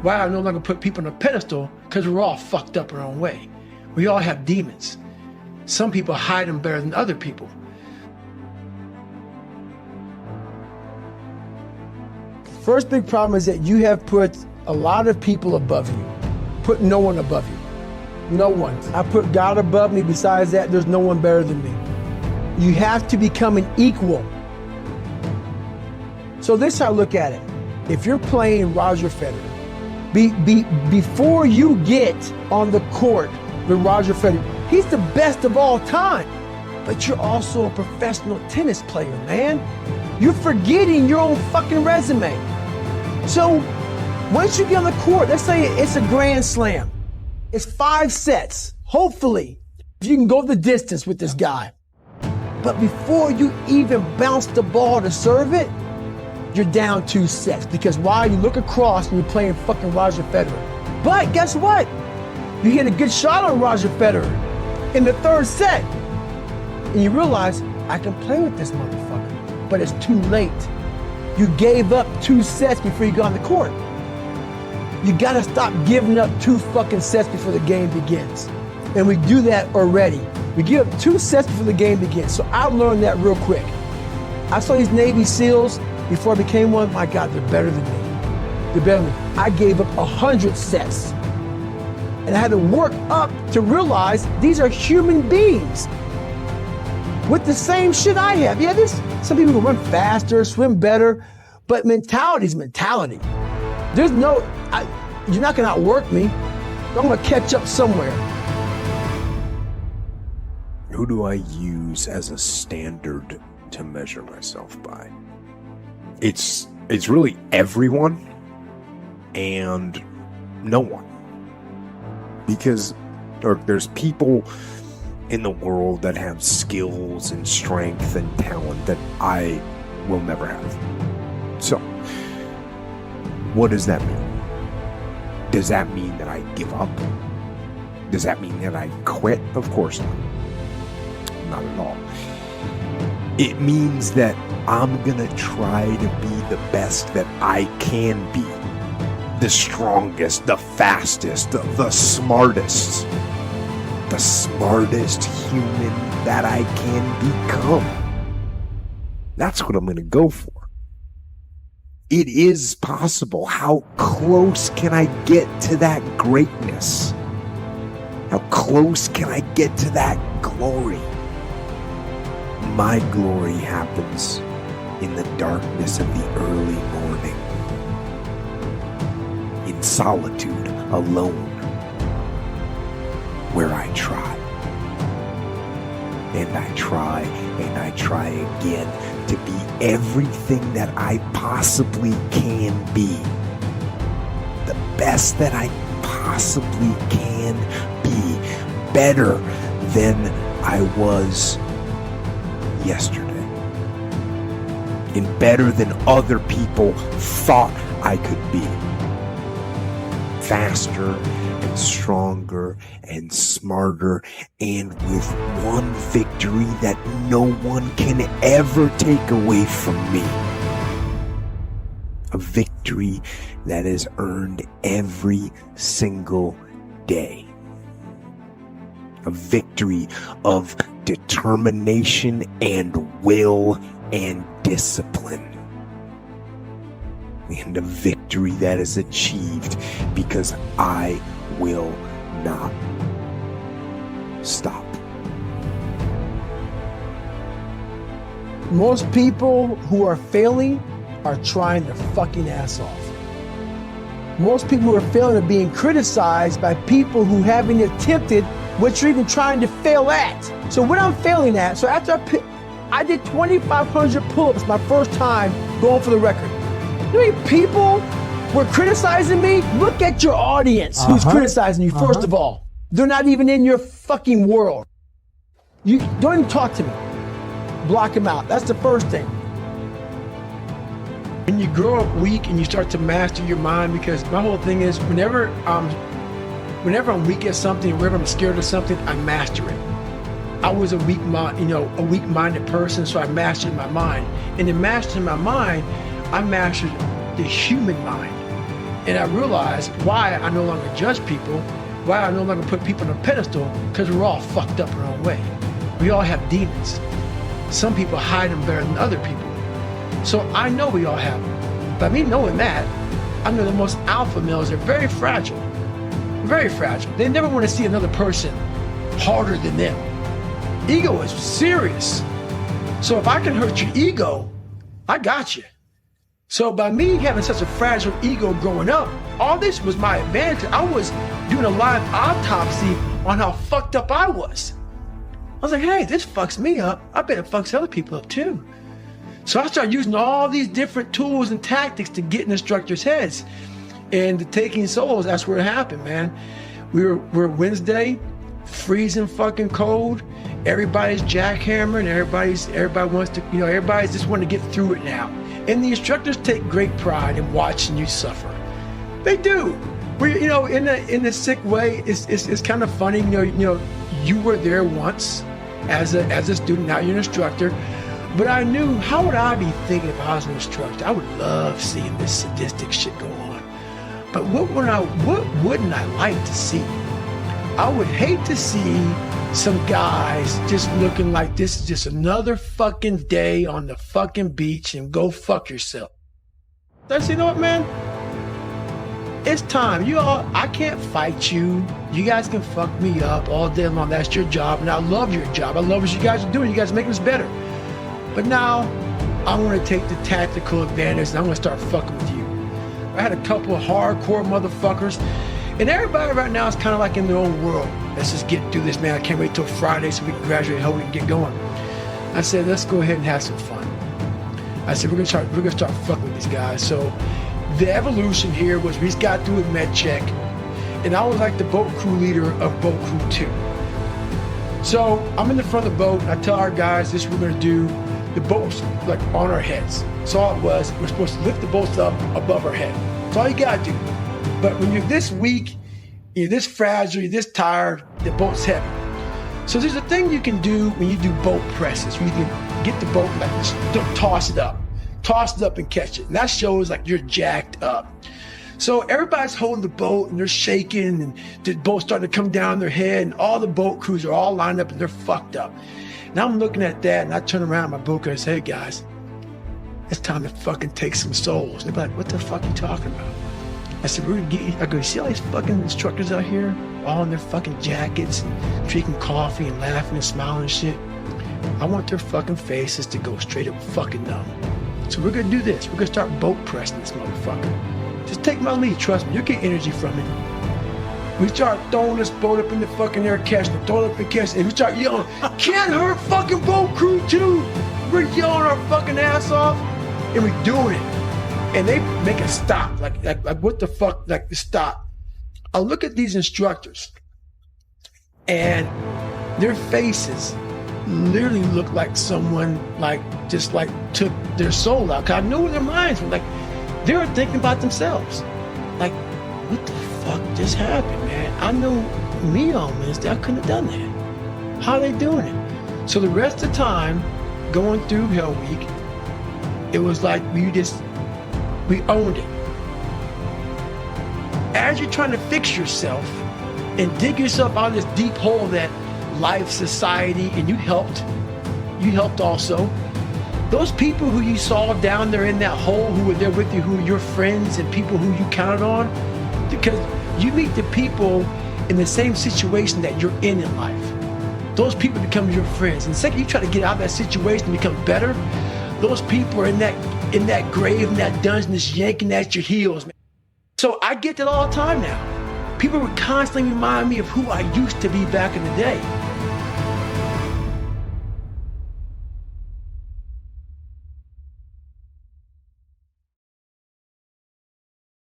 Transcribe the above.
why I no longer put people on a pedestal, because we're all fucked up our own way. We all have demons. Some people hide them better than other people. First big problem is that you have put a lot of people above you. Put no one above you. No one. I put God above me. Besides that, there's no one better than me. You have to become an equal. So this is how I look at it. If you're playing Roger Federer, before you get on the court with Roger Federer, he's the best of all time. But you're also a professional tennis player, man. You're forgetting your own fucking resume. So once you get on the court, let's say it's a grand slam. It's 5 sets. Hopefully, you can go the distance with this guy. But before you even bounce the ball to serve it, you're down 2 sets. Because why? You look across and you're playing fucking Roger Federer. But guess what? You hit a good shot on Roger Federer in the 3rd set. And you realize, I can play with this motherfucker. But it's too late. You gave up 2 sets before you got on the court. You gotta stop giving up 2 fucking sets before the game begins. And we do that already. We give up 2 sets before the game begins. So I learned that real quick. I saw these Navy SEALs before I became one. My God, they're better than me. They're better than me. I gave up 100 sets. And I had to work up to realize these are human beings with the same shit I have. Yeah, there's some people who run faster, swim better, but mentality is mentality. There's no, you're not gonna outwork me. I'm gonna catch up somewhere. Who do I use as a standard to measure myself by? It's really everyone and no one. Because there's people in the world that have skills and strength and talent that I will never have. So, what does that mean? Does that mean that I give up? Does that mean that I quit? Of course not. Not at all. It means that I'm gonna try to be the best that I can be. The strongest, the fastest, the smartest. The smartest human that I can become. That's what I'm going to go for. It is possible. How close can I get to that greatness? How close can I get to that glory? My glory happens in the darkness of the early morning, in solitude, alone, where I try. And I try, and I try again to be everything that I possibly can be. The best that I possibly can be. Better than I was yesterday. And better than other people thought I could be. Faster and stronger and smarter, and with one victory that no one can ever take away from me. A victory that is earned every single day. A victory of determination and will and discipline. And a victory that is achieved because I will not stop. Most people who are failing are trying their fucking ass off. Most people who are failing are being criticized by people who haven't attempted what you're even trying to fail at. So what I'm failing at, so after I did 2,500 pull-ups my first time going for the record. You know how many people were criticizing me? Look at your audience who's criticizing you, first of all. They're not even in your fucking world. You don't even talk to me. Block them out. That's the first thing. When you grow up weak and you start to master your mind, because my whole thing is whenever I'm weak at something, whenever I'm scared of something, I master it. I was a weak-minded person, so I mastered my mind. And in mastering my mind, I mastered the human mind. And I realized why I no longer judge people, why I no longer put people on a pedestal, because we're all fucked up in our own way. We all have demons. Some people hide them better than other people. So I know we all have them. By me knowing that, I know the most alpha males are very fragile. Very fragile. They never want to see another person harder than them. Ego is serious. So if I can hurt your ego, I got you. So by me having such a fragile ego growing up, all this was my advantage. I was doing a live autopsy on how fucked up I was. I was like, hey, this fucks me up. I bet it fucks other people up too. So I started using all these different tools and tactics to get in instructors' heads. And the taking souls, that's where it happened, man. We're Wednesday, freezing fucking cold. Everybody's jackhammering. Everybody wants to, everybody's just wanting to get through it now. And the instructors take great pride in watching you suffer. They do. We, in a sick way, it's kind of funny. You were there once as a student. Now you're an instructor. But I knew, how would I be thinking if I was an instructor? I would love seeing this sadistic shit go on. But what wouldn't I like to see? I would hate to see some guys just looking like this is just another fucking day on the fucking beach and go fuck yourself. I said, you know what, man? It's time. I can't fight you. You guys can fuck me up all day long. That's your job, and I love your job. I love what you guys are doing. You guys are making us better. But now, I want to take the tactical advantage, and I'm going to start fucking with you. I had a couple of hardcore motherfuckers, and everybody right now is kind of like in their own world. Let's just get through this, man. I can't wait till Friday so we can graduate, we can get going. I said, let's go ahead and have some fun. I said, we're gonna start fucking with these guys. So the evolution here was we just got through with med check, and I was like the boat crew leader of boat crew 2. So I'm in the front of the boat, and I tell our guys this we're gonna do. The boat's like on our heads. So all it was, we're supposed to lift the boats up above our head. That's all you gotta do. But when you're this weak, you're this fragile, you're this tired, the boat's heavy. So there's a thing you can do when you do boat presses. You can get the boat and like just toss it up and catch it. And that shows like you're jacked up. So everybody's holding the boat and they're shaking and the boat's starting to come down their head and all the boat crews are all lined up and they're fucked up. Now I'm looking at that and I turn around my boat and say, hey guys, it's time to fucking take some souls. They're like, what the fuck are you talking about? I said, we're gonna get you. I go, you see all these fucking instructors out here? All in their fucking jackets and drinking coffee and laughing and smiling and shit. I want their fucking faces to go straight up fucking numb. So we're gonna do this. We're gonna start boat pressing this motherfucker. Just take my lead, trust me, you'll get energy from it. We start throwing this boat up in the fucking air, catching it, throwing it up and catching it, and we start yelling, can't hurt fucking boat crew 2. We're yelling our fucking ass off, and we're doing it. And they make us stop, like what the fuck, like stop. I look at these instructors, and their faces literally look like someone just took their soul out. Cause I know where their minds were. Like they were thinking about themselves. Like, what the fuck just happened, man? I know me on Wednesday, I couldn't have done that. How are they doing it? So the rest of the time, going through Hell Week, it was like we owned it. As you're trying to fix yourself and dig yourself out of this deep hole that life, society, and you helped also. Those people who you saw down there in that hole who were there with you, who are your friends and people who you counted on, because you meet the people in the same situation that you're in life. Those people become your friends. And the second you try to get out of that situation and become better, those people are in that grave, in that dungeon, just yanking at your heels, man. So I get that all the time now. People would constantly remind me of who I used to be back in the day.